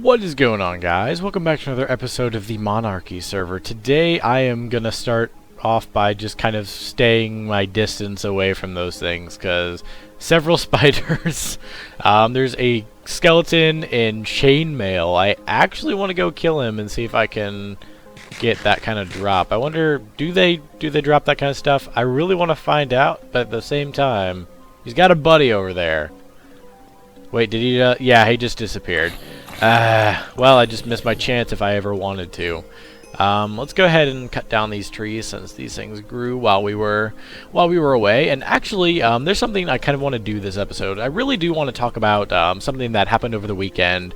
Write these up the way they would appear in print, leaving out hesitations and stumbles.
What is going on, guys? Welcome back to another episode of the Monarchy Server. Today I am gonna start off by just kind of staying my distance away from those things, because several spiders. There's a skeleton in chainmail. I actually want to go kill him and see if I can get that kind of drop. I wonder, do they drop that kind of stuff? I really want to find out, but at the same time, he's got a buddy over there. Wait, did he? Yeah, he just disappeared. Well, I just missed my chance if I ever wanted to. Let's go ahead and cut down these trees since these things grew while we were away. And actually, there's something I kind of want to do this episode. I really do want to talk about something that happened over the weekend.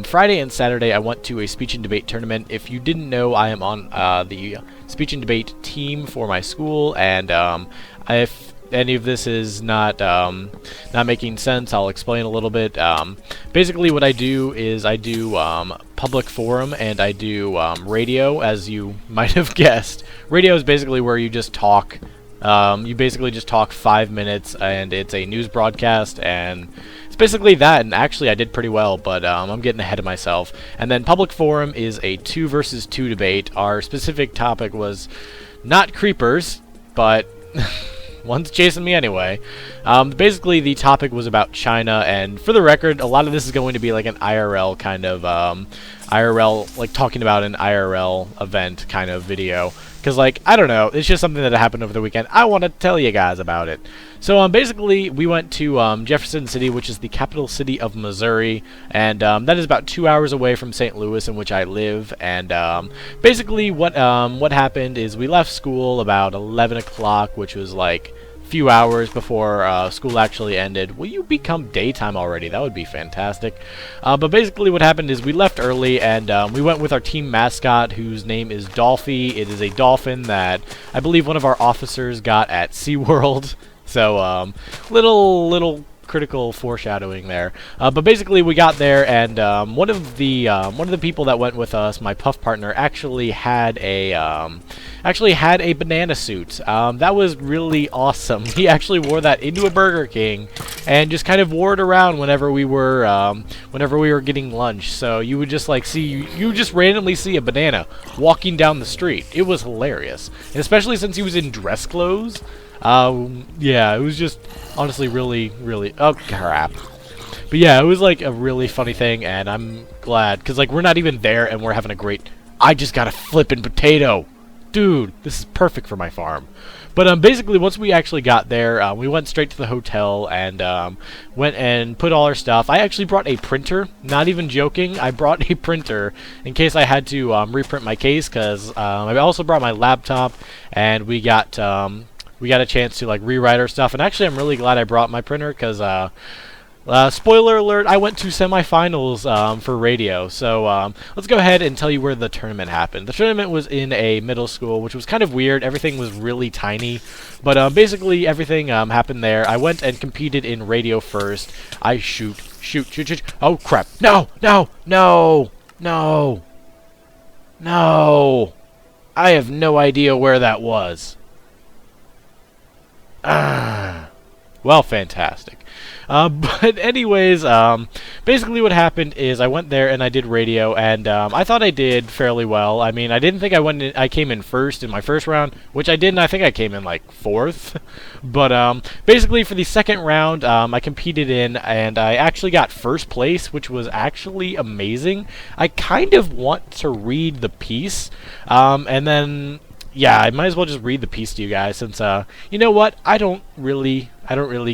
Friday and Saturday, I went to a speech and debate tournament. If you didn't know, I am on the speech and debate team for my school, and if any of this is not making sense, I'll explain a little bit. Basically, what I do is I do public forum and I do radio, as you might have guessed. Radio is basically where you just talk. You basically just talk 5 minutes, and it's a news broadcast, and it's basically that. And actually, I did pretty well, but I'm getting ahead of myself. And then public forum is a 2 versus 2 debate. Our specific topic was not creepers, but one's chasing me anyway. Basically, the topic was about China, and for the record, a lot of this is going to be like an IRL kind of, IRL, like talking about an IRL event kind of video. Because, like, I don't know, it's just something that happened over the weekend. I want to tell you guys about it. So, basically, we went to Jefferson City, which is the capital city of Missouri, and that is about 2 hours away from St. Louis, in which I live. And basically, what happened is we left school about 11 o'clock, which was like few hours before school actually ended. Will you become daytime already? That would be fantastic. But basically what happened is we left early, and we went with our team mascot, whose name is Dolphy. It is a dolphin that I believe one of our officers got at SeaWorld. So little critical foreshadowing there. But basically we got there, and one of the people that went with us, my puff partner, actually had a banana suit. That was really awesome. He actually wore that into a Burger King and just kind of wore it around whenever we were getting lunch. So you would just like you just randomly see a banana walking down the street. It was hilarious, and especially since he was in dress clothes. Yeah, it was just honestly really, oh crap. But yeah, it was like a really funny thing, and I'm glad, because like we're not even there and we're having a great, I just got a flippin' potato. Dude, this is perfect for my farm. But basically, once we actually got there, we went straight to the hotel and went and put all our stuff. I actually brought a printer. Not even joking. I brought a printer in case I had to reprint my case, because I also brought my laptop, and we got a chance to like rewrite our stuff. And actually, I'm really glad I brought my printer, because spoiler alert, I went to semifinals for radio. So let's go ahead and tell you where the tournament happened. The tournament was in a middle school, which was kind of weird. Everything was really tiny, but basically everything happened there. I went and competed in radio first. I shoot. Oh crap! No! I have no idea where that was. Well, fantastic. But anyways, basically what happened is I went there and I did radio, and I thought I did fairly well. I mean, I didn't think I came in first in my first round, which I didn't. I think I came in like fourth. But basically for the second round, I competed in, and I actually got first place, which was actually amazing. I kind of want to read the piece, and then yeah, I might as well just read the piece to you guys, since you know what, I don't really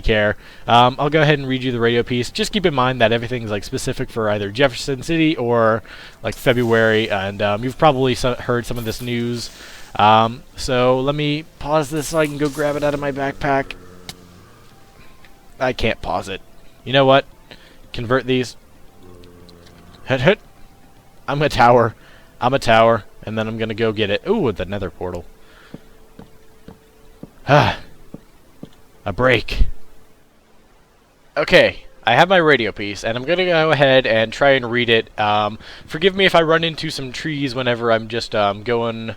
care. I'll go ahead and read you the radio piece. Just keep in mind that everything's like specific for either Jefferson City or like February, and you've probably heard some of this news. So let me pause this so I can go grab it out of my backpack. I can't pause it. You know what? Convert these. Hut. I'm a tower, and then I'm gonna go get it. Ooh, with the nether portal. A break. Okay, I have my radio piece, and I'm gonna go ahead and try and read it. Forgive me if I run into some trees whenever I'm just going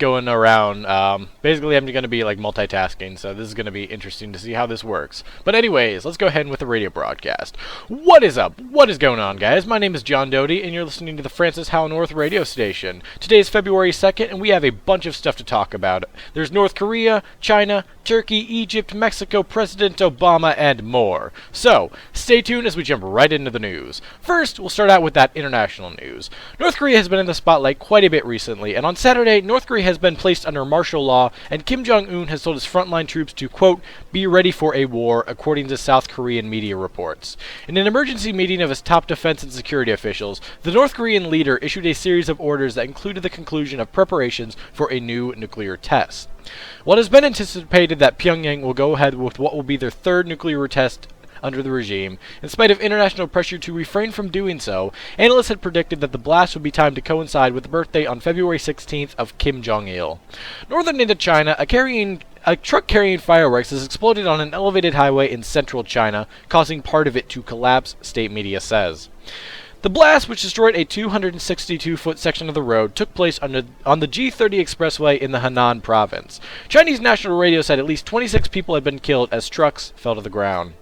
going around. Basically, I'm going to be like multitasking, so this is going to be interesting to see how this works. But anyways, let's go ahead with the radio broadcast. What is up? What is going on, guys? My name is John Doty, and you're listening to the Francis Howell North radio station. Today is February 2nd, and we have a bunch of stuff to talk about. There's North Korea, China, Turkey, Egypt, Mexico, President Obama, and more. So, stay tuned as we jump right into the news. First, we'll start out with that international news. North Korea has been in the spotlight quite a bit recently, and on Saturday, North Korea has been placed under martial law, and Kim Jong-un has told his frontline troops to, quote, be ready for a war, according to South Korean media reports. In an emergency meeting of his top defense and security officials, the North Korean leader issued a series of orders that included the conclusion of preparations for a new nuclear test. While it has been anticipated that Pyongyang will go ahead with what will be their third nuclear test under the regime, in spite of international pressure to refrain from doing so, analysts had predicted that the blast would be timed to coincide with the birthday on February 16th of Kim Jong-il. Northern Indochina, a truck carrying fireworks has exploded on an elevated highway in central China, causing part of it to collapse, state media says. The blast, which destroyed a 262-foot section of the road, took place on the G30 expressway in the Henan province. Chinese national radio said at least 26 people had been killed as trucks fell to the ground.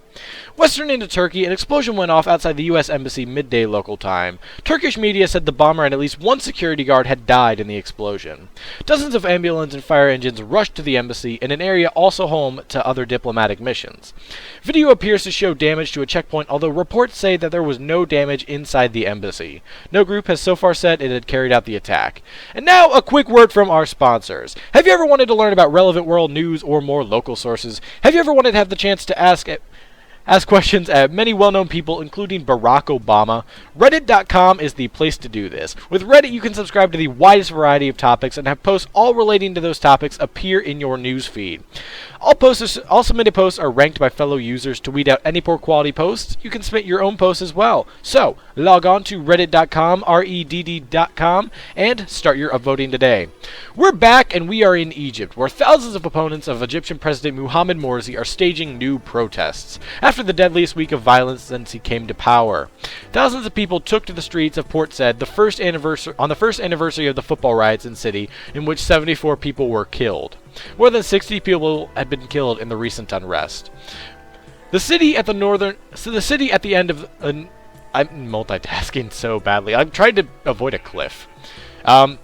Western into Turkey, an explosion went off outside the U.S. Embassy midday local time. Turkish media said the bomber and at least one security guard had died in the explosion. Dozens of ambulance and fire engines rushed to the embassy, in an area also home to other diplomatic missions. Video appears to show damage to a checkpoint, although reports say that there was no damage inside the embassy. No group has so far said it had carried out the attack. And now, a quick word from our sponsors. Have you ever wanted to learn about relevant world news or more local sources? Have you ever wanted to have the chance to ask questions at many well-known people, including Barack Obama? Reddit.com is the place to do this. With Reddit, you can subscribe to the widest variety of topics and have posts all relating to those topics appear in your news feed. All submitted posts are ranked by fellow users. To weed out any poor quality posts, you can submit your own posts as well. So, log on to reddit.com, REDD.com, and start your upvoting today. We're back, and we are in Egypt, where thousands of opponents of Egyptian President Mohamed Morsi are staging new protests, after the deadliest week of violence since he came to power. Thousands of people took to the streets of Port Said on the first anniversary of the football riots in the city, in which 74 people were killed. More than 60 people had been killed in the recent unrest. The city at the end of I'm multitasking so badly. I'm trying to avoid a cliff. The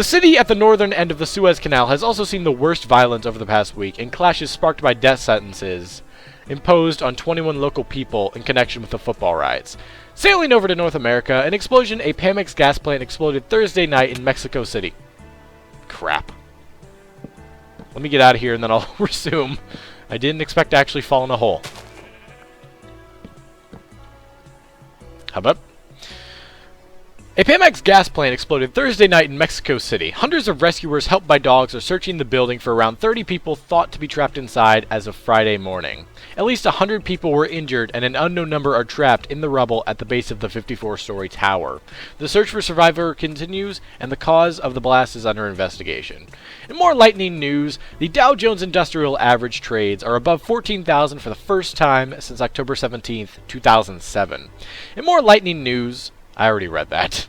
city at the northern end of the Suez Canal has also seen the worst violence over the past week, and clashes sparked by death sentences imposed on 21 local people in connection with the football riots. Sailing over to North America, an explosion at a Pemex gas plant exploded Thursday night in Mexico City. Crap. Let me get out of here and then I'll resume. I didn't expect to actually fall in a hole. How about? A Pemex gas plant exploded Thursday night in Mexico City. Hundreds of rescuers helped by dogs are searching the building for around 30 people thought to be trapped inside as of Friday morning. At least 100 people were injured and an unknown number are trapped in the rubble at the base of the 54-story tower. The search for survivors continues, and the cause of the blast is under investigation. In more lightning news, the Dow Jones Industrial Average trades are above 14,000 for the first time since October 17th, 2007. In more lightning news, I already read that.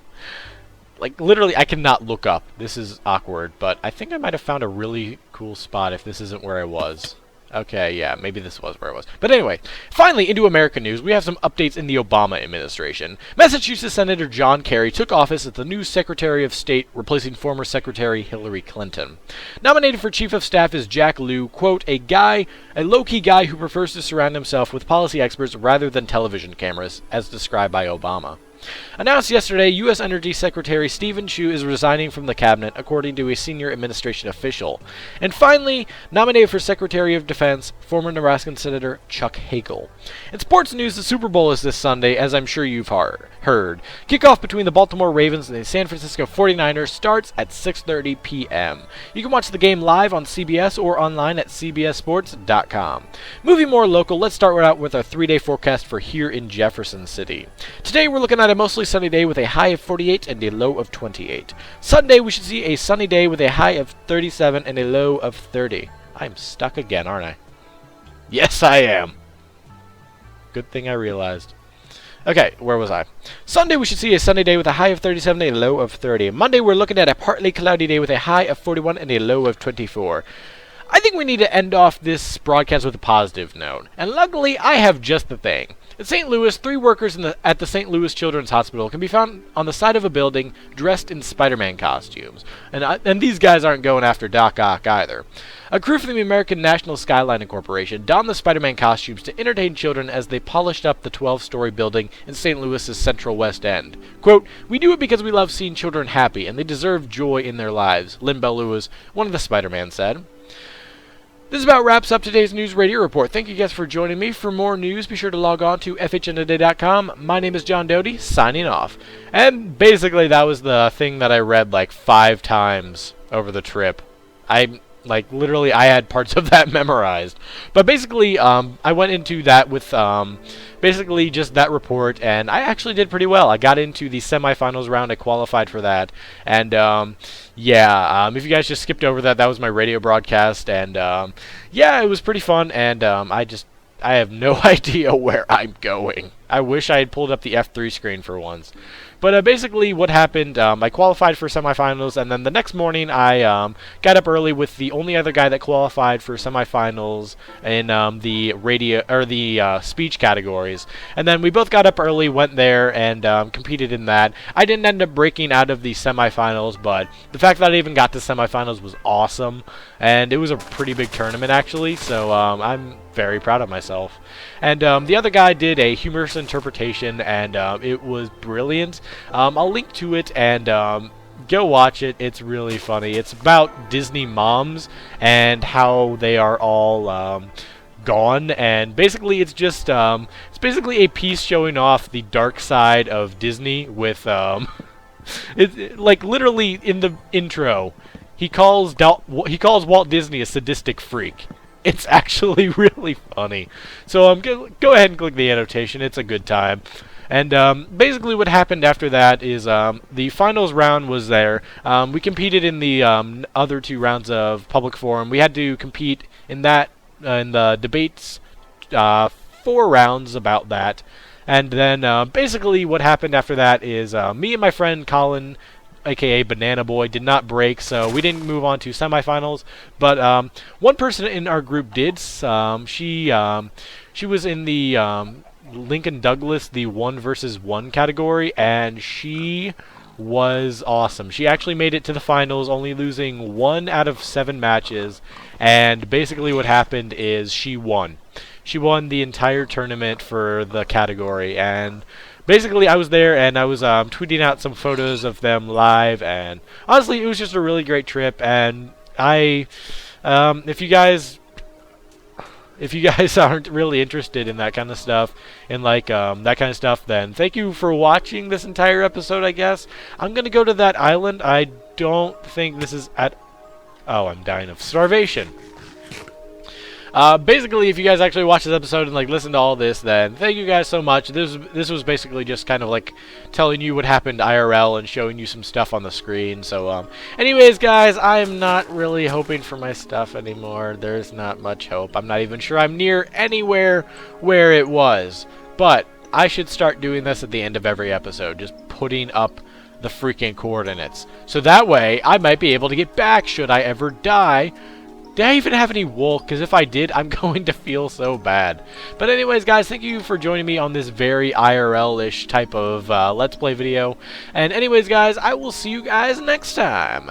Like, literally, I cannot look up. This is awkward, but I think I might have found a really cool spot if this isn't where I was. Okay, yeah, maybe this was where I was. But anyway, finally, into American news, we have some updates in the Obama administration. Massachusetts Senator John Kerry took office as the new Secretary of State, replacing former Secretary Hillary Clinton. Nominated for Chief of Staff is Jack Lew, quote, a low-key guy who prefers to surround himself with policy experts rather than television cameras, as described by Obama. Announced yesterday, U.S. Energy Secretary Stephen Chu is resigning from the cabinet, according to a senior administration official. And finally, nominated for Secretary of Defense, former Nebraskan Senator Chuck Hagel. In sports news, the Super Bowl is this Sunday, as I'm sure you've heard. Kickoff between the Baltimore Ravens and the San Francisco 49ers starts at 6:30 p.m. You can watch the game live on CBS or online at cbssports.com. Moving more local, let's start out with our 3-day forecast for here in Jefferson City. Today we're looking at a mostly sunny day with a high of 48 and a low of 28. Sunday we should see a sunny day with a high of 37 and a low of 30. I'm stuck again, aren't I? Yes, I am. Good thing I realized. Okay, where was I? Sunday we should see a sunny day with a high of 37 and a low of 30. Monday we're looking at a partly cloudy day with a high of 41 and a low of 24. I think we need to end off this broadcast with a positive note, and luckily I have just the thing. In St. Louis, 3 workers at the St. Louis Children's Hospital can be found on the side of a building dressed in Spider-Man costumes, and these guys aren't going after Doc Ock either. A crew from the American National Skyline Corporation donned the Spider-Man costumes to entertain children as they polished up the 12-story building in St. Louis's central west end. Quote, "We do it because we love seeing children happy, and they deserve joy in their lives," Lynn Bell Lewis, one of the Spider-Man, said. This about wraps up today's News Radio Report. Thank you guys for joining me. For more news, be sure to log on to fhntoday.com. My name is John Doty, signing off. And basically, that was the thing that I read like 5 times over the trip. Literally, I had parts of that memorized. But basically, I went into that with, basically just that report, and I actually did pretty well. I got into the semifinals round. I qualified for that. And, if you guys just skipped over that, that was my radio broadcast. And, yeah, it was pretty fun. And, I have no idea where I'm going. I wish I had pulled up the F3 screen for once. But basically what happened, I qualified for semifinals, and then the next morning I got up early with the only other guy that qualified for semifinals in the radio or the speech categories. And then we both got up early, went there, and competed in that. I didn't end up breaking out of the semifinals, but the fact that I even got to semifinals was awesome, and it was a pretty big tournament actually. So I'm very proud of myself. And the other guy did a humorous interpretation, and it was brilliant. I'll link to it, and go watch it. It's really funny. It's about Disney moms and how they are all gone, and basically it's just it's basically a piece showing off the dark side of Disney with like literally in the intro he calls Walt Disney a sadistic freak. It's actually really funny. So go ahead and click the annotation. It's a good time. And basically what happened after that is the finals round was there. We competed in the other 2 rounds of public forum. We had to compete in that in the debates, 4 rounds about that. And then basically what happened after that is me and my friend Colin, aka Banana Boy, did not break, so we didn't move on to semifinals. But one person in our group did. She was in the Lincoln Douglas, the 1 versus 1 category, and she was awesome. She actually made it to the finals, only losing 1 out of 7 matches. And basically what happened is she won. She won the entire tournament for the category, and basically, I was there, and I was tweeting out some photos of them live, and honestly, it was just a really great trip. And if you guys aren't really interested in that kind of stuff, and like that kind of stuff, then thank you for watching this entire episode. I guess I'm gonna go to that island. I don't think this is at. Oh, I'm dying of starvation. Basically, if you guys actually watch this episode and like listen to all this, then thank you guys so much. This was basically just kind of like telling you what happened IRL and showing you some stuff on the screen. So, anyways, guys, I'm not really hoping for my stuff anymore. There's not much hope. I'm not even sure I'm near anywhere where it was. But I should start doing this at the end of every episode, just putting up the freaking coordinates. So that way, I might be able to get back should I ever die. Did I even have any wool? Because if I did, I'm going to feel so bad. But anyways, guys, thank you for joining me on this very IRL-ish type of Let's Play video. And anyways, guys, I will see you guys next time.